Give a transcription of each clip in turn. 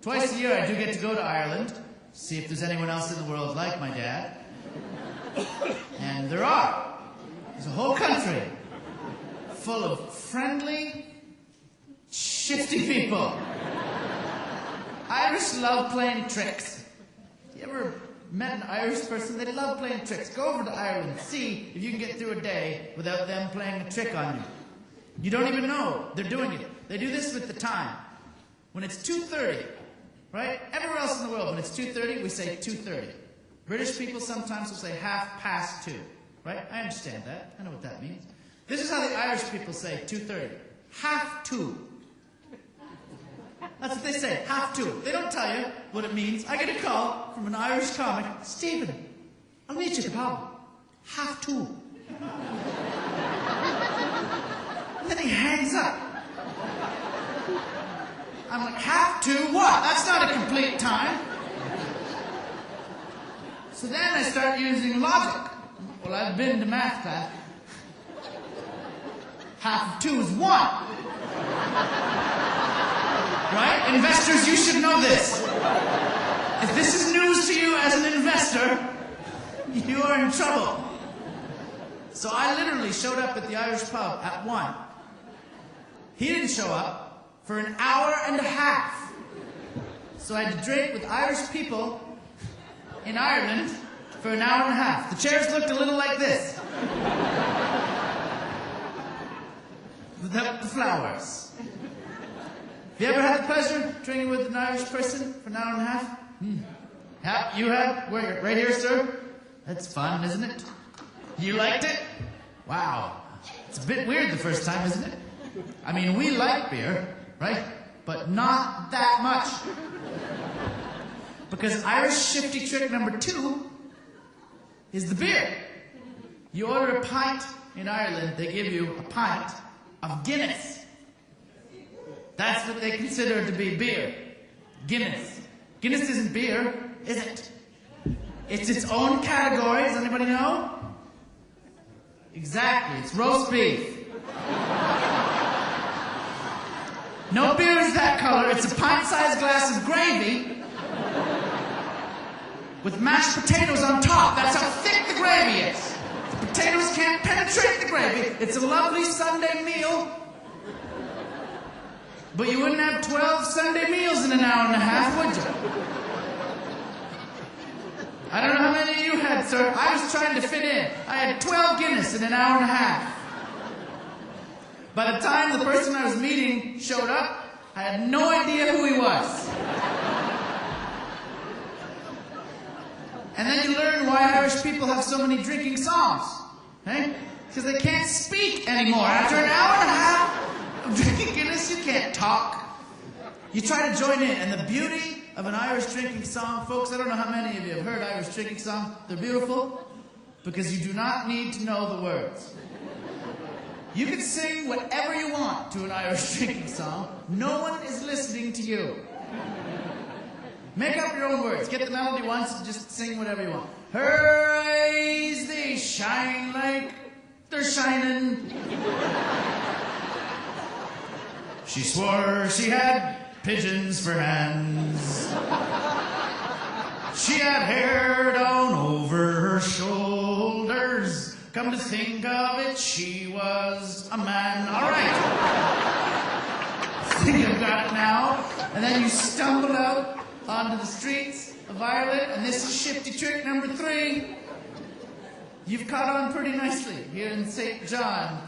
Twice a year I do get to go to Ireland, see if there's anyone else in the world like my dad. And there are. There's a whole country full of friendly, shifty people. Irish love playing tricks. You ever met an Irish person? They love playing tricks. Go over to Ireland, see if you can get through a day without them playing a trick on you. You don't even know they're doing it. They do this with the time. When it's 2:30, right? Everywhere else in the world, when it's 2:30, we say 2:30. British people sometimes will say 2:30, right? I understand that. I know what that means. This is how the Irish people say 2:30. 2:30. That's what they say, 2:30. They don't tell you what it means. I get a call from an Irish comic. Stephen, I'll meet you at the pub. 2:30. And then he hangs up. I'm like, 2:30 what? That's not a complete time. So then I start using logic. Well, I've been to math class. 2:30 is 1. Right? Investors, you should know this. If this is news to you as an investor, you are in trouble. So I literally showed up at the Irish pub at 1. He didn't show up for an hour and a half. So I had to drink with Irish people in Ireland for an hour and a half. The chairs looked a little like this. Without the flowers. Have you ever had the pleasure of drinking with an Irish person for an hour and a half? Yeah, you have? Where, right here, sir? That's fun, isn't it? You liked it? Wow. It's a bit weird the first time, isn't it? I mean, we like beer, right? But not that much. Because Irish shifty trick number 2 is the beer. You order a pint in Ireland, they give you a pint of Guinness. That's what they consider to be beer. Guinness. Guinness isn't beer, is it? It's its own category. Does anybody know? Exactly. It's roast beef. No beer is that color. It's a pint-sized glass of gravy with mashed potatoes on top. That's how thick the gravy is. The potatoes can't penetrate the gravy. It's a lovely Sunday meal. But you wouldn't have 12 Sunday meals in an hour and a half, would you? I don't know how many of you had, sir. I was trying to fit in. I had 12 Guinness in an hour and a half. By the time the person I was meeting showed up, I had no idea who he was. And then you learn why Irish people have so many drinking songs. Eh? Because they can't speak anymore. After an hour and a half of drinking Guinness, you can't talk. You try to join in, and the beauty of an Irish drinking song, folks, I don't know how many of you have heard Irish drinking songs. They're beautiful because you do not need to know the words. You can sing whatever you want to an Irish drinking song. No one is listening to you. Make up your own words. Get the melody once and just sing whatever you want. Her eyes, they shine like they're shining. She swore she had pigeons for hands. She had hair down over her shoulders. Come to think of it, she was a man. All right. I think I've got it now. And then you stumble out onto the streets of Ireland, and this is shifty trick number 3. You've caught on pretty nicely here in St. John.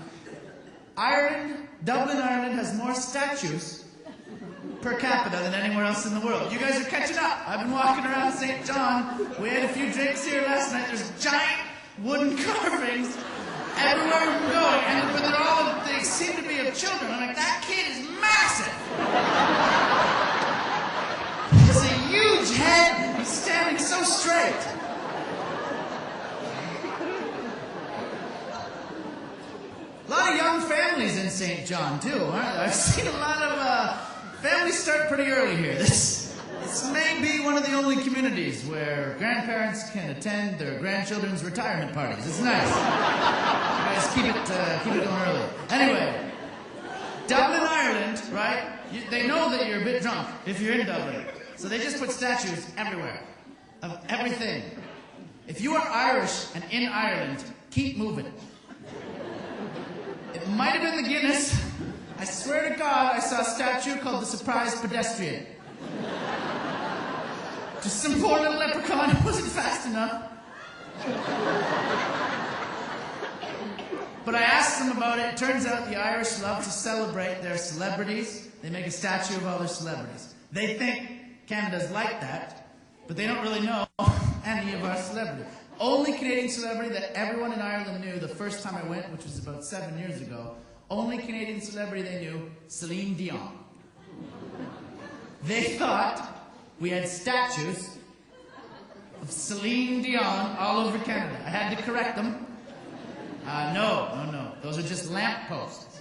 Ireland, Dublin, Ireland has more statues per capita than anywhere else in the world. You guys are catching up. I've been walking around St. John. We had a few drinks here last night. There's giant wooden carvings everywhere we're going, and they seem to be of children. I'm like, that kid is massive. It's a huge head. He's standing so straight. A lot of young families in St. John, too, aren't there? I've seen a lot of families start pretty early here. This may be one of the only communities where grandparents can attend their grandchildren's retirement parties. It's nice. You guys keep it going early. Anyway, Dublin, Ireland, right? They know that you're a bit drunk if you're in Dublin. So they just put statues everywhere of everything. If you are Irish and in Ireland, keep moving. It might have been the Guinness. I swear to God, I saw a statue called the Surprise Pedestrian. Just some poor little leprechaun who wasn't fast enough. But I asked them about it. It turns out the Irish love to celebrate their celebrities. They make a statue of all their celebrities. They think Canada's like that, but they don't really know any of our celebrities. Only Canadian celebrity that everyone in Ireland knew the first time I went, which was about 7 years ago, only Canadian celebrity they knew, Celine Dion. They thought we had statues of Celine Dion all over Canada. I had to correct them. No. Those are just lamp posts.